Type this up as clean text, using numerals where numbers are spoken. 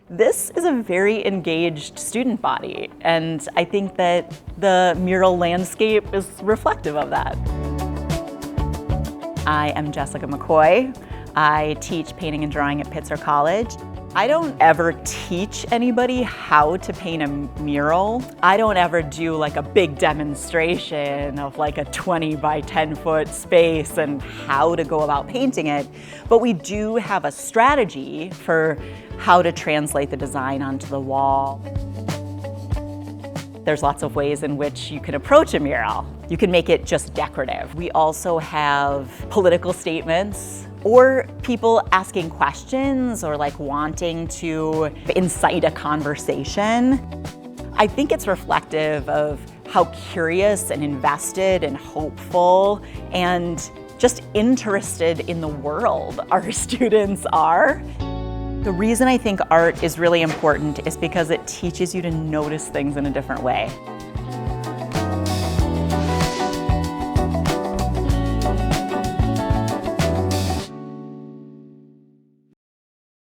This is a very engaged student body, and I think that the mural landscape is reflective of that. I am Jessica McCoy. I teach painting and drawing at Pitzer College. I don't ever teach anybody how to paint a mural. I don't ever do like a big demonstration of like a 20 by 10 foot space and how to go about painting it. But we do have a strategy for how to translate the design onto the wall. There's lots of ways in which you can approach a mural. You can make it just decorative. We also have political statements, or people asking questions or like wanting to incite a conversation. I think it's reflective of how curious and invested and hopeful and just interested in the world our students are. The reason I think art is really important is because it teaches you to notice things in a different way.